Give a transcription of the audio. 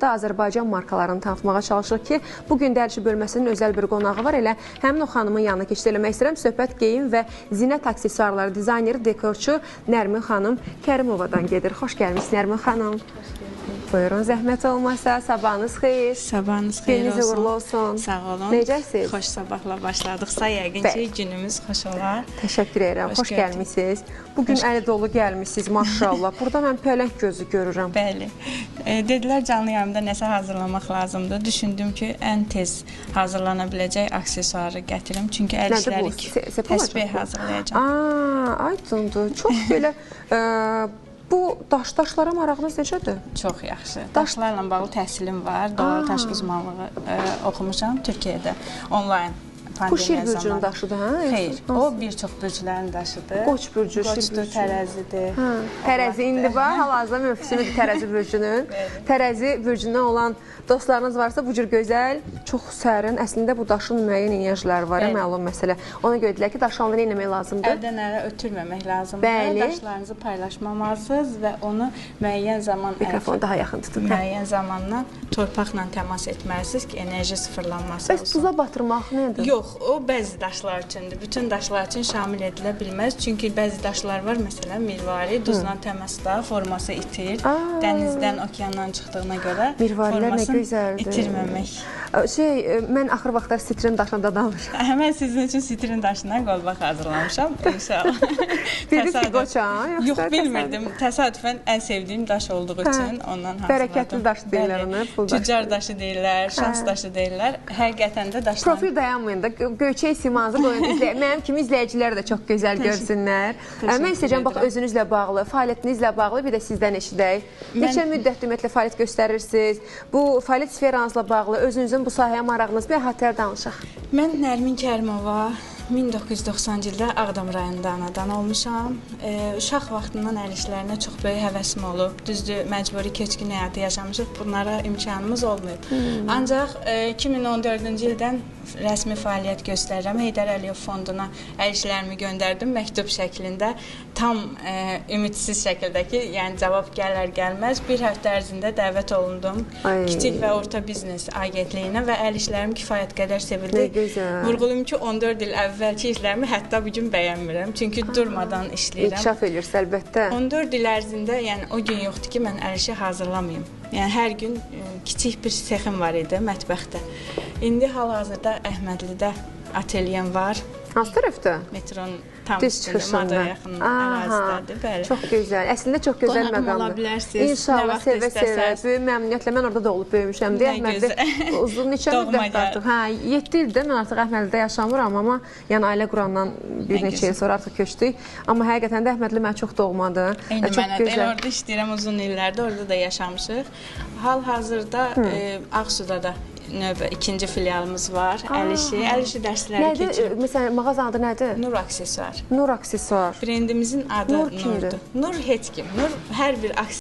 etapda Azərbaycan markalarını tanıtmağa çalışırıq ki, bugün dərzi bölməsinin özəl bir qonağı var. Elə həmin o xanımın yanına keçirmək istəyirəm. Söhbət geyim və zinət aksesuarları dizayneri, dekorçu Nərmin xanım Kərimovadan gedir. Xoş gəlmişsiniz Nərmin xanım. Buyurun, zəhmət olmasa, sabahınız xeyir. Sabahınız xeyir olsun. Gününüz uğurlu olsun. Sağ olun. Necəsiniz? Xoş sabahla başladıqsa, yəqin ki, günümüz xoş olar. Təşəkkür edirəm. Xoş gəlmişsiniz. Bugün əli dolu gəlmişsiniz, maşallah. Burada mən pələng gözü görürəm. Bəli. Dedilər, canlı yayımda nəsə hazırlamaq lazımdır. Düşündüm ki, ən tez hazırlana biləcək aksesuarı gətirim. Çünki əl işləri təsbih hazırlayacağım. Ay Tundu, çox belə... Bu daşlara marağınız necədir? Çox yaxşı. Daşlarla bağlı təhsilim var. Doğru daş uzmanlığı oxumuşam Türkiyədə, onlayn. Bu şir bürcünün daşıdır, hə? Xeyr, o bir çox bürcülərin daşıdır. Qoç bürcü, şir bürcü. Tərəzidir. Tərəzi, indi var, hal-hazırda mövsümüdür tərəzi bürcünün. Tərəzi bürcündən olan dostlarınız varsa, bu cür gözəl, çox sərin. Əslində, bu daşın müəyyən enerjiləri var, məlum məsələ. Ona görə dedilər ki, daşı alınır, nə etmək lazımdır? Əldən ələ ötürməmək lazımdır. Daşlarınızı paylaşmamalısınız və onu müəyyən zaman... Mikrofonu daha yaxın tutun. Müəyyən zamanla torpaqla təmas etməlisiniz ki, enerji sıfırlanması olsun. Bəs tuza batırmaq nədir? Yox, o bəzi daşlar üçündür. Bütün daşlar üçün şamil edilə bilməz. Çünki bəzi daşlar var, məsələn, mirvari, duzla təmasda forması itir. Dənizdən, okeandan çıxdığına görə formasını itirməmək. Mən axır vaxtlar sitrin daşına dadanmışam. Həmən sizin üçün sitrin daşından qolbaq hazırlamışam, inşallah. Bildiniz ki, qoçan? Yox, bilmirdim. Təsadüfən ən sevdiyim daş olduğu üçün ondan hazırladım. Bərəkətli daş deyirlər ona. Tüccar daşı deyirlər, şans daşı deyirlər. Həqiqətən də daşlar... Profil dayanmayın da, göyçək simanızı qoyun. Mənim kimi izləyicilər də çox gözəl görsünlər. Mən istəyəcəm, bax, özünüzlə bağlı, fəaliyyətinizlə bağlı bir də sizdən eşidək. Neçə müddət ümumiyyətlə fəaliyyət göstərirsiniz? Bu fəaliyyət sferanızla bağlı, özünüzün bu sahəyə marağınız bir əhatələr danışaq. Mən Nərmin Kərimova 1990-cı ildə Ağdam rayonunda anadan olmuşam. Uşaq vaxtından əl işlərinə çox böyük həvəsim olub. Düzdür, məcburi köçkün həyatı yaşamışıq, bunlara imkanımız olmayıb. Ancaq 2014-cü ildən rəsmi fəaliyyət göstərirəm. Heydər Əliyev fonduna əl işlərimi göndərdim məktub şəklində. Tam ümidsiz şəkildə ki, yəni cavab gələr-gəlməz bir həftə ərzində dəvət olundum. Kiçik və orta biznes agentliyinə və əl işlərim kifayət qədər sevildi. Vurğulayım ki, 14 il əvvəlki işlərimi hətta bugün bəyənmirəm. Çünki durmadan işləyirəm. İnkişaf edirsə, əlbəttə. 14 il ərzində, yəni o gün yoxdur ki, mən əl işi hazırlamayım. Yəni hər gün kiçik bir sexim var idi mətbəxdə. İndi hal-hazırda Əhmədlidə atelyem var. Hansı tərəfdə? Metronun tam üstündə, Madaya yaxın ərazidədir. Bəli. Çox gözəl. Əslində çox gözəl məqamdır. Qonağım ola bilərsiniz. İnşallah, sevə-sevə. Böyük məmnuniyyətlə. Mən orada doğulub böyümüşəm deyə. Əhmədli uzun neçə müddət artıq. 7 ildir mən artıq Əhmədlidə yaşamıram, amma yəni ailə qurandan bir neçə il sonra artıq köçdük. Amma həqiqətən də Əhmədli mənə çox doğmadır. Eyni mənə də. Orada işləyirəm uzun illərdə, orada da yaşamışıq. Hal-hazırda Ağsuda da növbə ikinci filialımız var, əl işi dərsləri keçirir. Nədir? Məsələn, mağazanın adı nədir? Nur Aksesuar. Nur Aksesuar. Brendimizin adı Nurdur. Nur heç kim. Nur hər bir aksesuar.